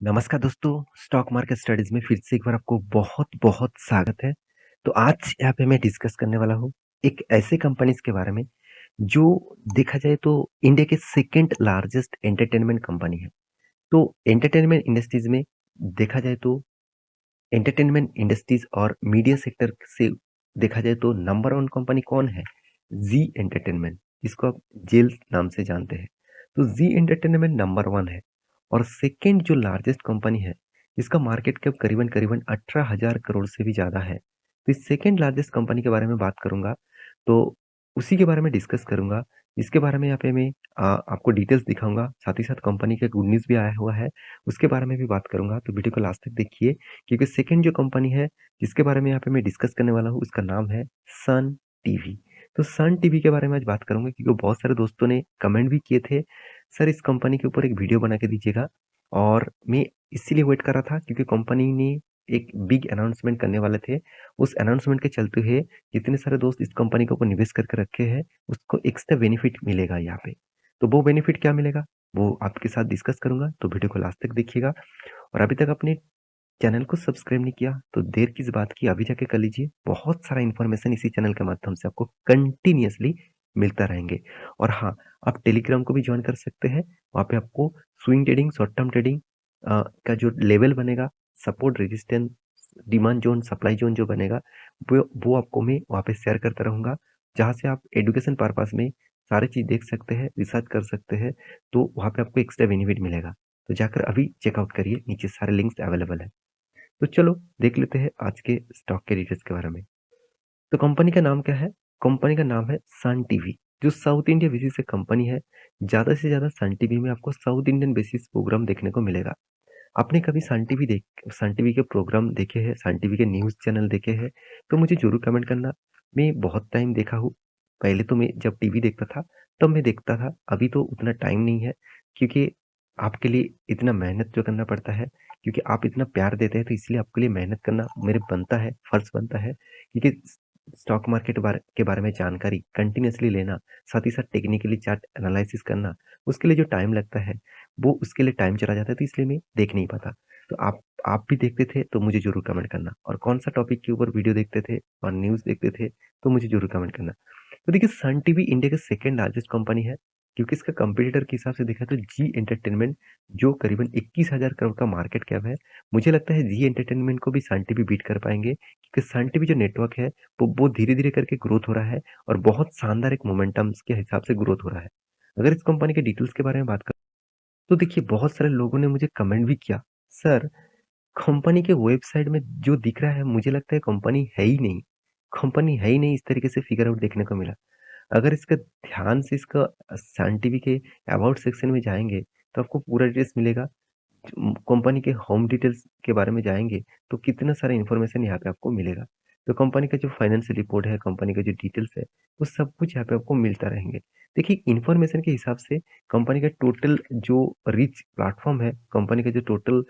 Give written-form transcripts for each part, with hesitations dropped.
नमस्कार दोस्तों, stock market studies में फिर से एक बार आपको बहुत-बहुत स्वागत है। तो आज यहाँ पे मैं डिस्कस करने वाला हूँ एक ऐसे कंपनीज़ के बारे में जो देखा जाए तो इंडिया के सेकंड लार्जेस्ट एंटरटेनमेंट कंपनी है। तो एंटरटेनमेंट इंडस्ट्रीज़ में देखा जाए तो एंटरटेनमेंट इंडस्ट्रीज़ और मीडिया सेक्टर से देखा जाए तो नंबर 1 कंपनी कौन है? ज़ी एंटरटेनमेंट, जिसको आप जेल नाम से जानते हैं। तो ज़ी एंटरटेनमेंट नंबर 1 है और सेकंड जो लार्जेस्ट कंपनी है, इसका मार्केट कैप करीबन-करीबन 18,000 करोड़ से भी ज़्यादा है। तो इस सेकंड लार्जेस्ट कंपनी के बारे में बात करूँगा, तो उसी के बारे में डिस्कस करूँगा, जिसके बारे में यहाँ पे मैं आपको डिटेल्स दिखाऊँगा, साथ ही साथ कंपनी का गुड न्यूज़ भी आया हुआ है, उसके बारे में भी बात करूँगा। तो वीडियो को लास्ट तक देखिए क्योंकि सेकंड जो कंपनी है, जिसके बारे में यहाँ पे मैं डिस्कस करने वाला हूँ, उसका नाम है सन टीवी। तो सन टीवी के बारे में आज बात करूँगा क्योंकि बहुत सारे दोस्तों ने कमेंट भी किए थे, सर इस कंपनी के ऊपर एक वीडियो बना के दीजिएगा और मैं इसीलिए वेट कर रहा था क्योंकि कंपनी ने एक बिग अनाउंसमेंट करने वाले थे। उस अनाउंसमेंट के चलते हुए जितने सारे दोस्त इस कंपनी के ऊपर निवेश करके रखे हैं, उसको एक्स्ट्रा बेनिफिट मिलेगा यहाँ पे। तो वो बेनिफिट क्या मिलेगा? वो आपके साथ डिस्कस करूँगा, तो वीडियो को लास्ट तक देखिएगा और अभी तक आपने चैनल को सब्सक्राइब नहीं किया तो देर किस बात की अभी जाके कर लीजिए। बहुत सारा इन्फॉर्मेशन इसी चैनल के माध्यम से आपको कंटिन्यूअसली मिलता रहेंगे। और हाँ, आप टेलीग्राम को भी ज्वाइन कर सकते हैं। वहाँ पे आपको swing trading, short term trading का जो लेवल बनेगा, support, resistance, demand zone, supply zone जो बनेगा, वो आपको मैं वहाँ पे शेयर करता रहूँगा। जहाँ से आप एजुकेशन पर्पस में सारी चीज़ देख सकते हैं, रिसर्च कर सकते हैं, तो वहाँ पे आपको एक्स्ट्रा बेनिफिट मिलेगा। तो जाकर अभी चेकआउट करिए, नीचे सारे लिंक्स अवेलेबल है। तो चलो देख लेते हैं आज के स्टॉक के डिटेल्स के बारे में। तो कंपनी का नाम क्या है? कंपनी का नाम है सन टीवी, जो साउथ इंडिया बेसिस से कंपनी है। ज़्यादा से ज़्यादा सन टीवी में आपको साउथ इंडियन बेसिस प्रोग्राम देखने को मिलेगा। आपने कभी सन टीवी के प्रोग्राम देखे हैं, सन टीवी के न्यूज़ चैनल देखे हैं? तो मुझे ज़रूर कमेंट करना। मैं बहुत टाइम देखा हूँ। पहले तो मैं जब टीवी देखता था, तब मैं देखता था। अभी तो उतना टाइम नहीं है क्योंकि आपके लिए इतना मेहनत जो करना पड़ता है, क्योंकि आप इतना प्यार देते हैं तो इसलिए आपके लिए मेहनत करना मेरे बनता है, फर्ज़ बनता है क्योंकि स्टॉक मार्केट के बारे में जानकारी कंटिन्यूअसली लेना, साथ ही साथ टेक्निकली चार्ट एनालिसिस करना, उसके लिए जो टाइम लगता है वो उसके लिए टाइम चला जाता है तो इसलिए मैं देख नहीं पाता। तो आप भी देखते थे तो मुझे ज़रूर कमेंट करना और कौन-सा टॉपिक के ऊपर वीडियो देखते थे और न्यूज़ देखते थे तो मुझे ज़रूर कमेंट करना। तो देखिए सन टीवी इंडिया का सेकंड लार्जेस्ट कंपनी है क्योंकि इसका कंपटीटर के हिसाब से देखा तो जी एंटरटेनमेंट जो करीबन 21,000 करोड़ का मार्केट कैप है। मुझे लगता है जी एंटरटेनमेंट को भी सन टीवी बीट कर पाएँगे क्योंकि सन टीवी जो नेटवर्क है वो धीरे-धीरे करके ग्रोथ हो रहा है और बहुत शानदार एक मोमेंटम्स के हिसाब से ग्रोथ हो रहा है। अगर इस कंपनी के डिटेल्स के बारे में बात तो देखिए बहुत सारे लोगों ने मुझे कमेंट भी किया, सर कंपनी के वेबसाइट में जो दिख रहा है मुझे लगता है कंपनी है ही नहीं। कंपनी है ही नहीं इस तरीके से फिगर आउट देखने को मिला। अगर इसका ध्यान से इसका सन टीवी के अबाउट सेक्शन में जाएँगे तो आपको पूरा डिटेल्स मिलेगा। कंपनी के होम डिटेल्स के बारे में जाएँगे, तो कितना सारा इन्फॉर्मेशन यहाँ पे आपको मिलेगा। तो कंपनी का जो फाइनेंशियल रिपोर्ट है, कंपनी का जो डिटेल्स है, वो सब कुछ यहाँ पे आपको मिलता रहेंगे। देखिए, इन्फॉर्मेशन के हिसाब से कंपनी का टोटल जो रीच प्लेटफ़ॉर्म है, कंपनी का जो टोटल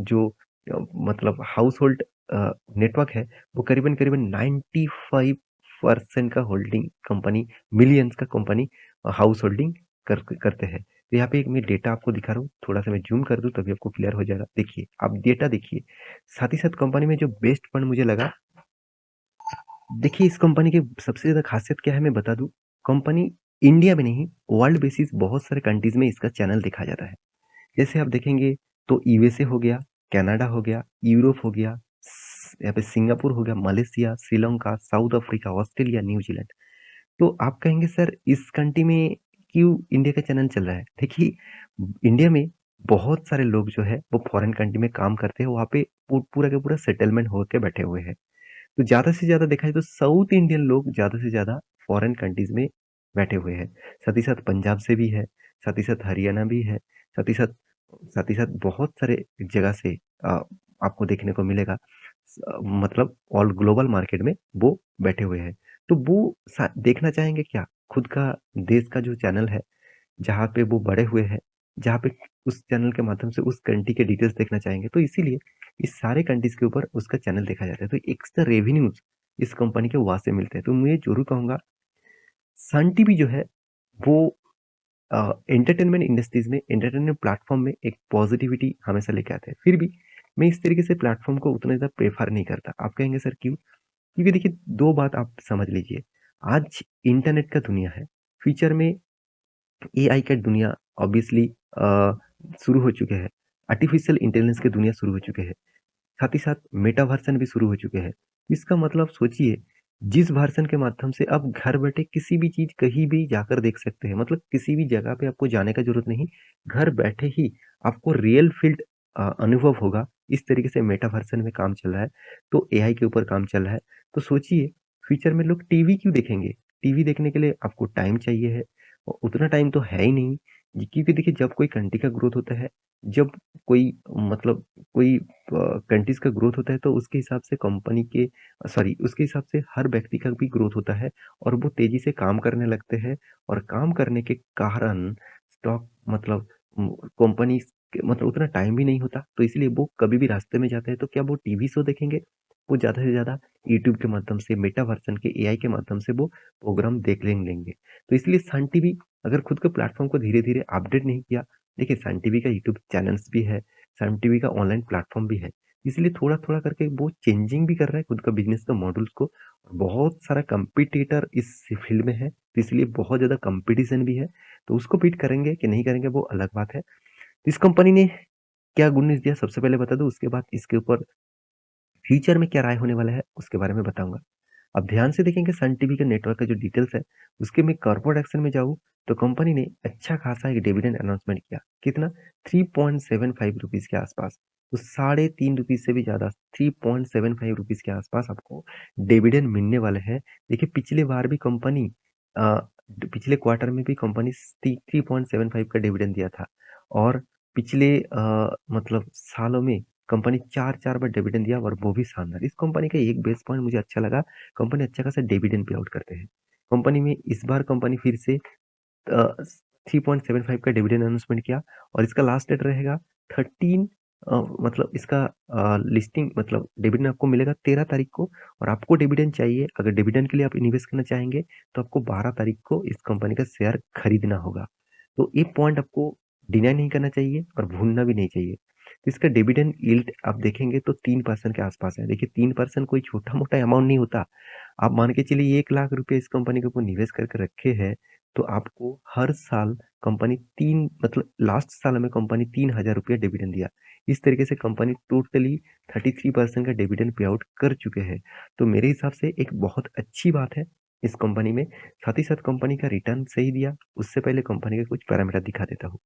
जो मतलब हाउसहोल्ड नेटवर्क है, वो करीबन-करीबन 95% का होल्डिंग कंपनी मिलियंस का कंपनी हाउस होल्डिंग करते हैं। तो यहाँ पे एक मैं डेटा आपको दिखा रहा हूँ, थोड़ा-सा मैं ज़ूम कर दूँ तभी आपको क्लियर हो जाएगा। देखिए, आप डेटा देखिए। साथ ही साथ कंपनी में जो बेस्ट फंड मुझे लगा, देखिए इस कंपनी की सबसे ज़्यादा ख़ासियत क्या है मैं बता दूँ, कंपनी इंडिया में नहीं, वर्ल्ड बेसिस बहुत सारे कंट्रीज़ में इसका चैनल देखा जाता है। जैसे आप देखेंगे तो यूएसए हो गया, कनाडा हो गया, यूरोप हो गया, यहाँ पे सिंगापुर हो गया, Malaysia, Sri Lanka, south Africa, Australia, New Zealand. तो आप कहेंगे सर इस कंट्री में क्यों इंडिया का चैनल चल रहा है? देखिए, इंडिया में बहुत सारे लोग जो है वो फॉरेन कंट्री में काम करते हैं, वहाँ पे पूरा का पूरा सेटलमेंट होके बैठे हुए हैं। तो ज़्यादा से ज़्यादा देखा जाए तो साउथ इंडियन लोग ज़्यादा से ज़्यादा फॉरेन कंट्रीज़ में बैठे हुए हैं। साथ ही साथ पंजाब से भी है, साथ ही साथ हरियाणा भी है, साथ ही साथ बहुत सारे जगह से आपको देखने को मिलेगा। मतलब ऑल ग्लोबल मार्केट में वो बैठे हुए हैं। तो वो देखना चाहेंगे क्या? खुद का देश का जो चैनल है, जहाँ पे वो बड़े हुए हैं, जहाँ पे उस चैनल के माध्यम से उस कंट्री के डिटेल्स देखना चाहेंगे। तो इसीलिए इस सारे कंट्रीज़ के ऊपर उसका चैनल देखा जाता है। तो एक्स्ट्रा रेवेन्यूज़ इस कंपनी के वहाँ से मिलते हैं। तो मैं ये ज़रूर कहूँगा सन टीवी जो है वो एंटरटेनमेंट इंडस्ट्रीज़ में, एंटरटेनमेंट प्लेटफ़ॉर्म में एक पॉज़िटिविटी हमेशा लेके आते हैं। फिर भी मैं इस तरीके से प्लेटफ़ॉर्म को उतना ज़्यादा प्रेफ़र नहीं करता। आप कहेंगे सर क्यों? क्योंकि देखिए 2 बात आप समझ लीजिए, आज इंटरनेट का दुनिया है, फ्यूचर में एआई का दुनिया ऑब्वियसली शुरू हो चुके हैं। आर्टिफ़िशियल इंटेलिजेंस की दुनिया शुरू हो चुके हैं। साथ ही साथ मेटा वर्ज़न भी शुरू हो चुके हैं। इसका मतलब सोचिए, जिस वर्ज़न के माध्यम से आप घर बैठे किसी भी चीज़ कहीं भी जाकर देख सकते हैं। मतलब किसी भी जगह पे आपको जाने का ज़रूरत नहीं, घर बैठे ही आपको रियल फ़ील्ड अनुभव होगा। इस तरीके से मेटा वर्ज़न में काम चल रहा है, तो एआई के ऊपर काम चल रहा है। तो सोचिए, फ्यूचर में लोग टीवी क्यों देखेंगे? टीवी देखने के लिए आपको टाइम चाहिए है, और उतना टाइम तो है ही नहीं। क्योंकि देखिए जब कोई कंट्री का ग्रोथ होता है, जब कोई मतलब कोई कंट्रीज़ का ग्रोथ होता है, तो उसके हिसाब से कंपनी के सॉरी उसके हिसाब से हर व्यक्ति का भी ग्रोथ होता है, और वो तेज़ी से काम करने लगते हैं, और काम करने के कारण स्टॉक मतलब कंपनीज़ के मतलब उतना टाइम भी नहीं होता, तो इसलिए वो कभी भी रास्ते में जाते हैं तो क्या वो टीवी शो देखेंगे? वो ज़्यादा से ज़्यादा यूट्यूब के माध्यम से, मेटा वर्ज़न के एआई के माध्यम से वो प्रोग्राम देख लेंगे। तो इसलिए सन टीवी अगर खुद के प्लेटफ़ॉर्म को धीरे-धीरे अपडेट नहीं किया, देखिए सन टीवी का यूट्यूब चैनल्स भी है, सन टीवी का ऑनलाइन प्लेटफ़ॉर्म भी है। इसलिए थोड़ा-थोड़ा करके वो चेंजिंग भी कर रहा है खुद का बिज़नेस का मॉडल्स को। बहुत सारा कॉम्पिटिटर इस फ़ील्ड में है, तो इसलिए बहुत ज़्यादा कॉम्पिटिशन भी है। तो उसको बीट करेंगे कि नहीं करेंगे वो अलग बात है। इस कंपनी ने क्या गुड न्यूज़ दिया सबसे पहले बता दूँ, उसके बाद इसके ऊपर फ्यूचर में क्या राय होने वाला है उसके बारे में बताऊँगा। अब ध्यान से देखेंगे सन टीवी के नेटवर्क का जो डिटेल्स है, उसके मैं कॉर्पोरेट एक्शन में जाऊँ, तो कंपनी ने अच्छा खासा एक डिविडेंड अनाउंसमेंट किया। कितना? ₹3.75 के आसपास। तो साढ़े ₹3 से भी ज़्यादा ₹3.75 के आसपास आपको डिविडेंड मिलने वाले हैं। देखिए पिछले बार भी कंपनी अ, पिछले क्वार्टर में भी कंपनी 3.75 का डिविडेंड दिया था, और पिछले मतलब सालों में कंपनी 4-4 बार डिविडेंड दिया, और वो भी शानदार। इस कंपनी का एक बेस पॉइंट मुझे अच्छा लगा, कंपनी अच्छा खासा डिविडेंड पे आउट करते हैं। कंपनी में इस बार कंपनी फिर से 3.75 का डिविडेंड अनाउंसमेंट किया, और इसका लास्ट डेट रहेगा 13 मतलब इसका लिस्टिंग मतलब डिविडेंड आपको मिलेगा 13 तारीख को, और आपको डिविडेंड चाहिए, अगर डिविडेंड के लिए आप इन्वेस्ट करना चाहेंगे, तो आपको 12 तारीख को इस कंपनी का शेयर खरीदना होगा। तो ये पॉइंट आपको डिनाई नहीं करना चाहिए और भूलना भी नहीं चाहिए। तो इसका डिविडेंड यील्ड आप देखेंगे तो 3% के आसपास है। देखिए 3% कोई छोटा-मोटा अमाउंट नहीं होता। आप मान के चलिए 1 लाख रुपए इस कंपनी के ऊपर निवेश करके रखे हैं, तो आपको हर साल कंपनी 3 मतलब लास्ट साल में कंपनी ₹3000 डिविडेंड दिया। इस तरीके से कंपनी टोटली 33% का डिविडेंड पे आउट कर चुके हैं। तो मेरे हिसाब से एक बहुत अच्छी बात है इस कंपनी में। साथ ही साथ कंपनी का रिटर्न सही दिया। उससे पहले कंपनी के कुछ पैरामीटर दिखा देता हूँ।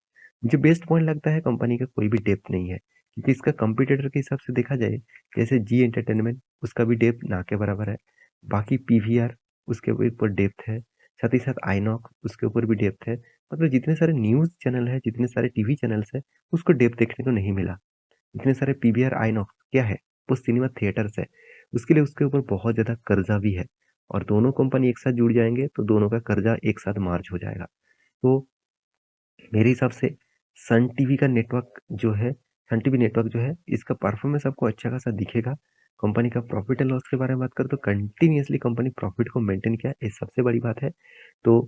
मुझे बेस्ट पॉइंट लगता है कंपनी का कोई भी डेप्थ नहीं है, क्योंकि इसका कंपटीटर के हिसाब से देखा जाए, जैसे जी एंटरटेनमेंट उसका भी डेप्थ ना के बराबर है। बाकी पीवीआर उसके ऊपर डेप्थ है। साथ ही साथ आइनॉक्स उसके ऊपर भी डेप्थ है। मतलब जितने सारे न्यूज़ चैनल है, जितने सारे टीवी चैनल्स हैं, उसको डेप्थ देखने को नहीं मिला। इतने सारे पीवीआर आइनॉक्स क्या है? वो सिनेमा थिएटर्स है। उसके लिए उसके ऊपर बहुत ज़्यादा कर्जा भी है, और दोनों कंपनी एक साथ जुड़ जाएँगे तो दोनों का कर्जा एक साथ मार्ज हो जाएगा। तो मेरे हिसाब से सन टीवी का नेटवर्क जो है सन टीवी नेटवर्क जो है, इसका परफॉर्मेंस आपको अच्छा खासा दिखेगा। कंपनी का प्रॉफिट एंड लॉस के बारे में बात करें तो कंटिन्यूअसली कंपनी प्रॉफिट को मेंटेन किया, ये सबसे बड़ी बात है। तो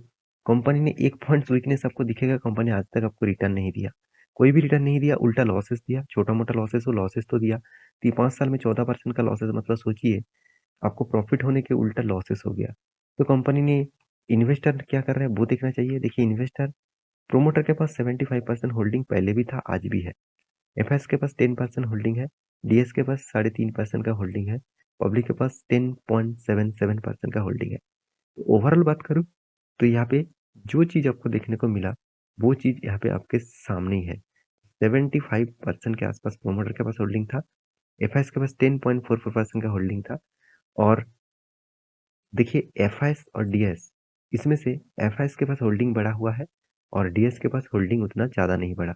कंपनी ने एक पॉइंट वीकनेस आपको दिखेगा, कंपनी आज तक आपको रिटर्न नहीं दिया। कोई भी रिटर्न नहीं दिया, उल्टा लॉसेस दिया। छोटा-मोटा लॉसेस हो, लॉसेस तो दिया। 5 साल में 14% का लॉसेस मतलब सोचिए, आपको प्रॉफिट होने के उल्टा लॉसेस हो गया। तो कंपनी ने इन्वेस्टर क्या कर रहा है वो देखना चाहिए। देखिए इन्वेस्टर प्रोमोटर के पास 75% होल्डिंग पहले भी था, आज भी है। एफएस के पास 10% होल्डिंग है। डीएस के पास 3.5% का होल्डिंग है। पब्लिक के पास 10.77% का होल्डिंग है। तो ओवरऑल बात करूँ तो यहाँ पे जो चीज़ आपको देखने को मिला, वो चीज़ यहाँ पे आपके सामने ही है। 75% के आसपास प्रोमोटर के पास होल्डिंग था। एफआईएस के पास 10.44% का होल्डिंग था, और देखिए एफआईएस और डीएस, इसमें से एफआईएस के पास होल्डिंग बढ़ा हुआ है, और डीएस के पास होल्डिंग उतना ज़्यादा नहीं बढ़ा।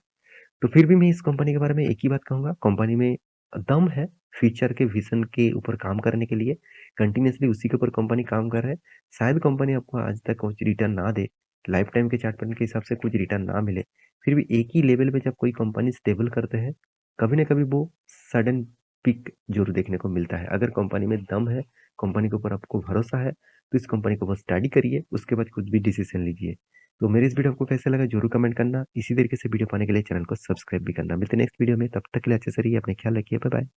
तो फिर भी मैं इस कंपनी के बारे में एक ही बात कहूँगा, कंपनी में दम है फ्यूचर के विज़न के ऊपर काम करने के लिए। कंटिन्यूअसली उसी के ऊपर कंपनी काम कर रहा है। शायद कंपनी आपको आज तक कुछ रिटर्न ना दे, लाइफ टाइम के चार्ट पैटर्न के हिसाब से कुछ रिटर्न ना मिले, फिर भी एक ही लेवल पे जब कोई कंपनी स्टेबल करते हैं, कभी ना कभी वो सडन पीक ज़रूर देखने को मिलता है। अगर कंपनी में दम है, कंपनी के ऊपर आपको भरोसा है, तो इस कंपनी को बस स्टडी करिए, उसके बाद कुछ भी डिसीज़न लीजिए। तो मेरी इस वीडियो आपको कैसा लगा ज़रूर कमेंट करना। इसी तरीके से वीडियो पाने के लिए चैनल को सब्सक्राइब भी करना। मिलते हैं नेक्स्ट वीडियो में, तब तक के लिए अच्छे से रहिए, अपना ख्याल रखिए। Bye bye.